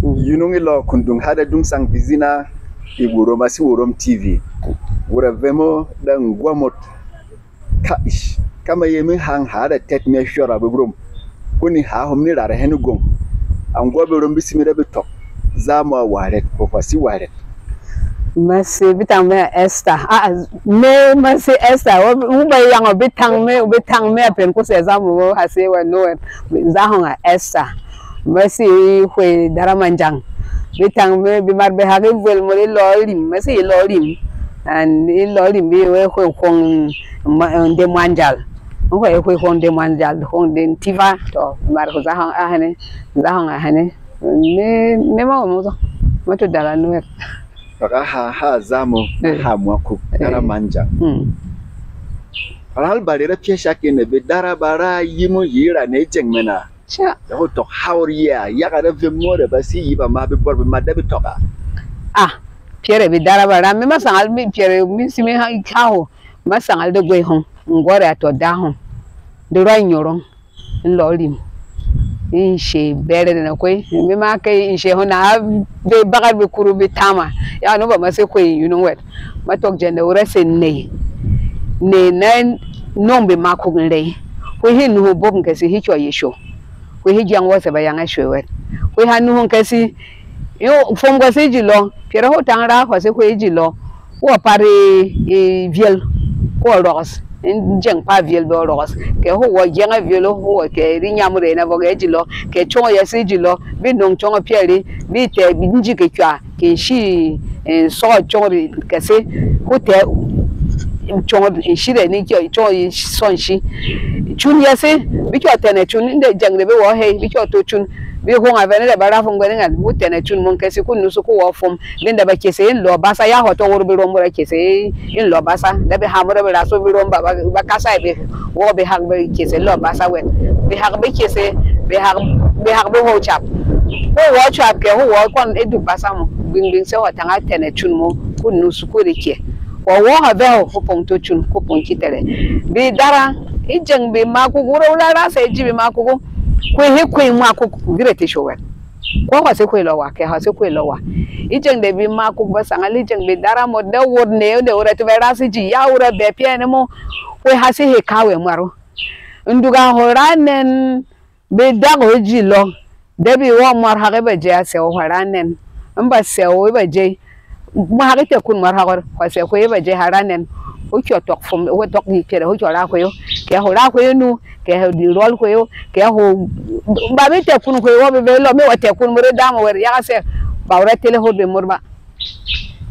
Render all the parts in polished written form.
Yunungi lo kundung hada dung sang bizina iburo masi worom TV. Wura vemo dan gwamot kaish. Kama yemi hang hada tet me shora bubrum. Kuni ha homni rara henu gong. Angwa berom bisimira bitok. Zama waret ko kwasi waret. Masi bitang me Esther. Me masi Esther. Uba yang bitang me apen ko se zamu hase wa no zahonga Esther. Masi hwe daramanjang. Bitang me bimar be hage vel mo lolim masi lolim. And lolim bi we hwe khong de manjal. Hwe khong de manjal khong den tiva to mar ko zahonga hane. Me mo to dara no. Paka ha zamo ha mwako daramanja. Alhal barira piesha kene be darabara yimo yira ne jengmena. Sha. Ho to hawriya ya ga da vemore ba si yiba ma be borbe ma da be toka. Pierre be darabara me masangal mi pierre mi simi ha kaho masangal de gwe hon ngore to da hon. De ro nyoron nlolim. Inche bere na kwe me ma kai inche hona be bagar be kuru be tama ya no ba ma se kwe you know what ma tok jende ora se ne nan no be ma ko nle kwe hin no bob nkasi hi cho yesho kwe hi jang wa se ba yang a shwe kwe hanu hon kasi yo fom ga se jilo pere ho tangra ko se kwe jilo wo pare viel ko ros njeng pa viel do ros ke ho wo jenga vielo ho ke ri nyamure na boga jilo ke chongo ya se jilo bi non chongo pieri bi te bi nji ke kwa ke shi so chongo ke se ho te chongo shi re ni ke chongo son shi chun ya se bi ko tene chun inde jangre be wo he bi ko to chun bi ho nga vene bara fo ngene ngal bu tene chun mon ke se ku nusu ko wo fom linda ba ke se lo basa ya ho to wor bi rombo ke se in lo basa da be hamure be raso bi romba ba kasa be wo be hak be ke se lo basa we be hak be ke se be hak be ho chap wo chap ke ho wo kon edu basa mo bing se ho tanga tene chun mo ku nusu ko ri ke wo ha be ho pong to chun ko pong kitere bi dara ijeng be ma ku guro la ra se ji be ma ku kwe mwa ku girete showe ko ha se kwe lo wa ke ha se kwe lo wa ijeng de bi ma ku basanga li jeng be dara mo de wor ne de ora te vera si ji ya ora be pia ne mo kwe ha se he kawe maro nduga horanen be dago ji lo de bi wo mar ha be je se o horanen mba se o be je mo ha te kun mar ha ko se ko be je haranen o kyo tok fom o tok ni kere o kyo ra ko yo ke ho ra ko yo nu ke ho di rol ko yo ke ho ba be te kun ko yo be lo me wa te kun mo re damo wer ya se ba ora tele ho be morba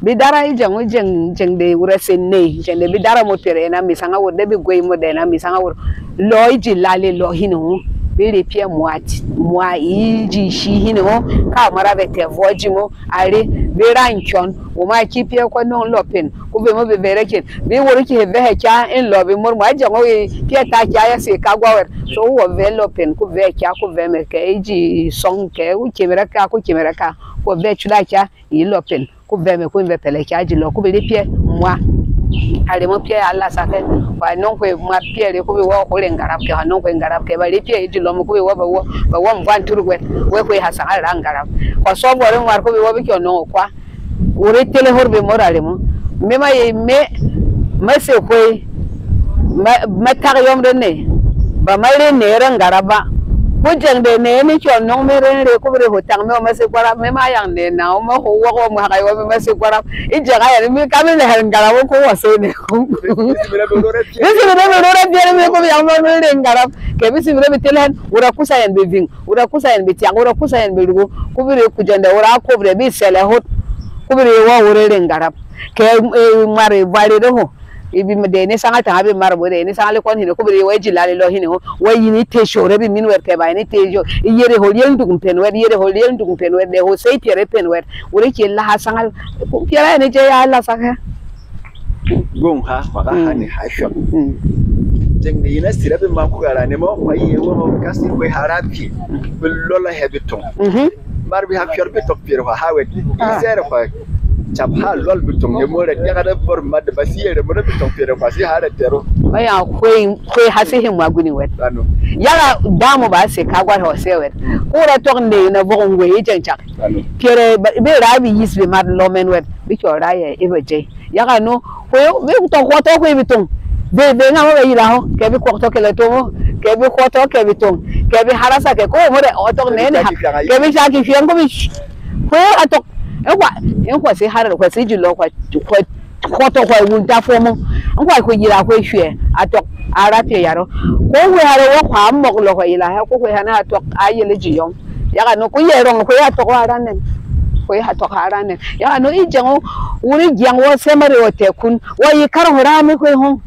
bi dara i jeng de ura senne jeng de bi dara mo tere na mi sanga wo de bi goy mo de na mi sanga wo lo iji lale lo hinu bi re pie mo iji shi hinu ka mara be te voji mo are bi ranchon o ma ki pie ko no lo pen ku be mo be bere ken bi wori ki he he cha en lo bi mor mo jeng o pie ta cha ya se ka gwa wer so wo ve lo pen ku ve cha ku ve me ke iji song ke u kimera ka ku kimera ka ko ve chula cha yi lo pen ku ve me ku ve pele cha ji lo ku be pie moi ale mo pie alla sa ke wa non ko ma pie le ku be wo ko le ngarab ke ha non ko ngarab ke ba le pie ji lo mo ku be wo ba wo mo van turu we ko ha sa ala ngarab ko so bo re mo ko be wo be ko no kwa ore tele hor be mo ale mo me ma se ko ma tar yom de ne ba ma le ne ran ngaraba ko jeng de ne ni ko no me re ko be ho tang me ma se kwara me ma yang de na o ma ho wo mo ha ga yo me se kwara i jaga ya mi ka me le ngaraba ko wa so ne ko bisi me re biere me ko ya mo re ngarab ke bisi me tele ura kusa yan be ving ura kusa yan be tiang ura kusa yan be rugo ko be ku jende ura ko be bi sele hot ko be wo re ngarab ke mare vale de ho ibi de ne sanga ta be mar bo de ne sanga le kon hino ko be way jilale lo hino way ni te shore be min wer ke ba ni te jo yere ho yen dugum pen wer yere ho yen dugum pen wer de ho sei pere pen wer uri ke la sanga ko pere ne je ya la sanga gon ha waka hani ha shop jeng ni na sira be ma ku gara ne mo ko yi wo kasi ko harapi be lola hebiton mar bi ha fior be tok pere ha we zero ko chap ha lol bitum ne mo re ya ga bor mad ba si re mo bitum pere ko si ha re tero Maya kwe hasi him waguni wet. Yala damo ba se kagwa ho se wet. Ora torne na bon we jencha. Kere be rabi yis be mad lomen wet. Bi chora ye ebeje. Yala no we to ko to ko bitung. Be nga mo be ila ho ke bi ko to ke le to ke bi ko to ke bitung. Ke bi harasa ke ko mo de o torne ne ha. Ke bi sa ki fian ko bi. Kwe atok en kwa se har ko se julo kwa koto kwa wunta fomo ngwa ko yira ko hwe atok ara pe yaro ko we hare wo kwa moglo ko ila ha ko we hana atok ayele jiyon yaga no ko yero ko ya to ara nen ko ya to ara nen yaga no ijengo wuri jango semare o tekun wo yi kar hurame ko hon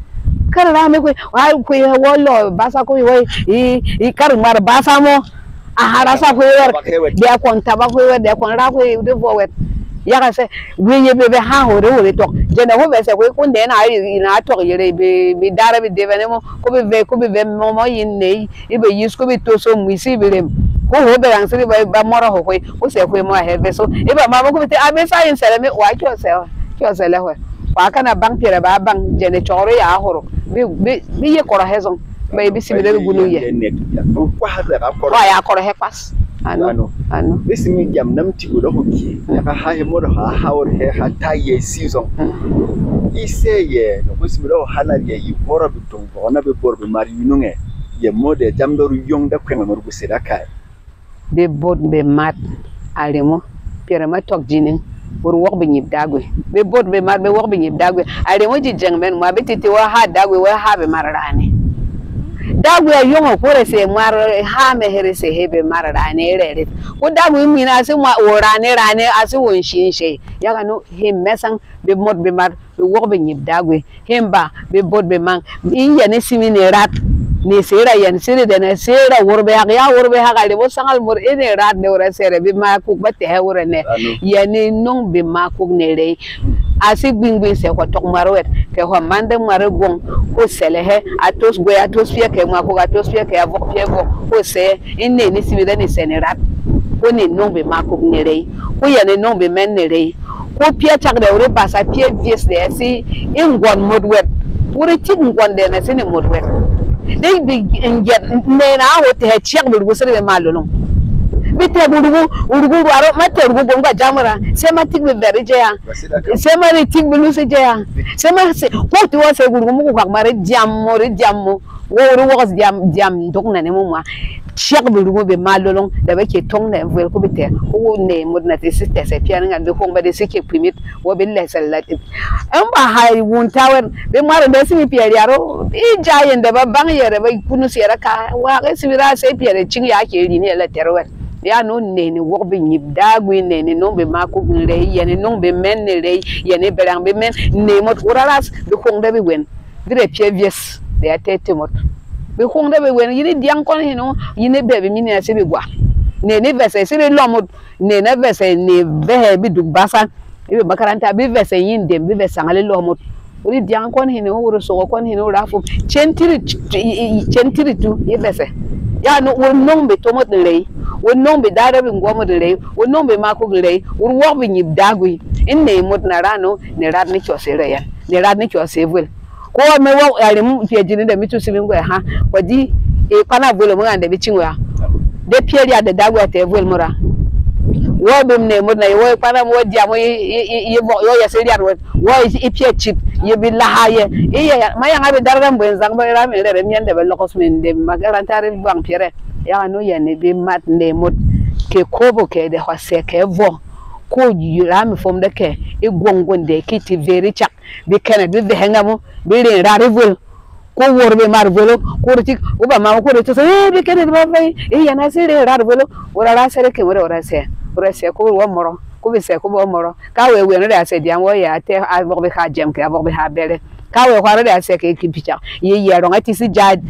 kar rame ko wa ko wo lo basa ko wo i kar mar basa mo ahara sa ko wer de kon tabako wer de kon ra ko de fo wet yaga se wiye bebe ha hore hore tok jena ho bese ko kunde na ari na tok yere be dara be devene mo ko be mo yinne ibe yis ko be to so muisi be rem ko ho be yang siri ba moro ho ko se ko mo he be so ibe ma ko be abe science le me wa kyo se le ho wa kana bank pere ba bang jene choro ya horo be ye koro hezon be bi sibile be gulu ye wa ya koro he pas ano bisimi jam namti go do ki ka ha he mo ha or he hata ye season ise ye no bisimi do hana ye yi boro bitung ona be bor be mari yununge ye mode jam do yong da kwenga mo gusira kai be bod be mat alemo pere ma tok jinin bor wok be nyib dagwe be bod be mat be wok be nyib dagwe alemo ji jeng men ma betiti wa ha dagwe wa ha be mararane dagwe yongo kore se mar ha me here se hebe mararane rere ko dagwe mi na se ma rane ase won shinshe yaga no him mesan be mod be mar be wok be nyib dagwe hemba be bod be man iya ne simine rat ni sera yan sere de na sera worbe ya worbe ha gale bo sangal mor ene rat de ora sere be ma ku batte ha wora ne yani non be ma ku ne re asi gbingbi se ko tok marwet ke ho mande mare gon ko sele he atos go atos pie ke ma ko atos pie ke avok pie go ko se ene ni simide ni sene rat ko ni non be ma ku ne re ko yani non be men ne re ko pie chak de ore pasa pie vies de si ingon modwet ore tik ngon de na sene modwet they be get ne na ho te chek bu gusere ma lolong bite urugu aro mate urugu gonga jamara sema tik be berije ya sema ni tik bu luse je ya sema se ko ti wo se urugu mu ko mare jammo wo wo jam dok na ne mu ma chek bu urugu be ma lolong da be ke tong na vel ko bite ko ne modna te siste se pian nga be ko ba de sike primit wo be lesel la en ba hay won tawer be mare de simi piari aro i jayen da ba bang yere ba kunu sera ka wa ga sibira se piari cin ya ke ri ne la terwet ya no ne ni wo be nyib dagwe ne ni no be ma ko le ye ni no be men ne le ye ni berang be men ne mot uraras be ko ngbe wen dire pie vies de atete mot be ko ngbe wen yini dian kon hino yini bebe mini ase be gwa ne ni vese se le lomot ne na vese ne be bi du basa ibe makaranta bi vese yin dem bi vese ngale lomot uri dian kon hino wuro so kon hino rafu chentiri tu ye vese ya no won be tomot le won be dara be ngomo le won be mako le wor wo be nyib dagui inne mot na rano ne rat ni chosere ya ne rat ni chosevul ko me wo ale mu pie jini de mitu sibi ngo ha wadi e pana volo mo ande bi chinwa de pie ya de dagui ate vul mura wo be ne mot na wo pana mo dia mo yo ya seri ya wo i pie chip ye bi lahaye e ya ma ya ngabe dara mbo nzang ba ra me re nyande be lokos men de magaranta re bang piere ya no ye ne be mat ne mot ke kobo ke de hose ke vo ko yira mi fom de ke e gongon de kiti veri chak bi kene bi de hengamo bi re ra revol ko worbe mar volo ko tik o ba ma ko to e bi kene ba fay e ya na se re ra volo ora ra se ke ora se ko wo moro ko be se ko bo moro ka we no de ase dian wo ya te avok be ha jem ke avok be ha bele ka we ko ra de ase ke ki picha ye ro ngati si jad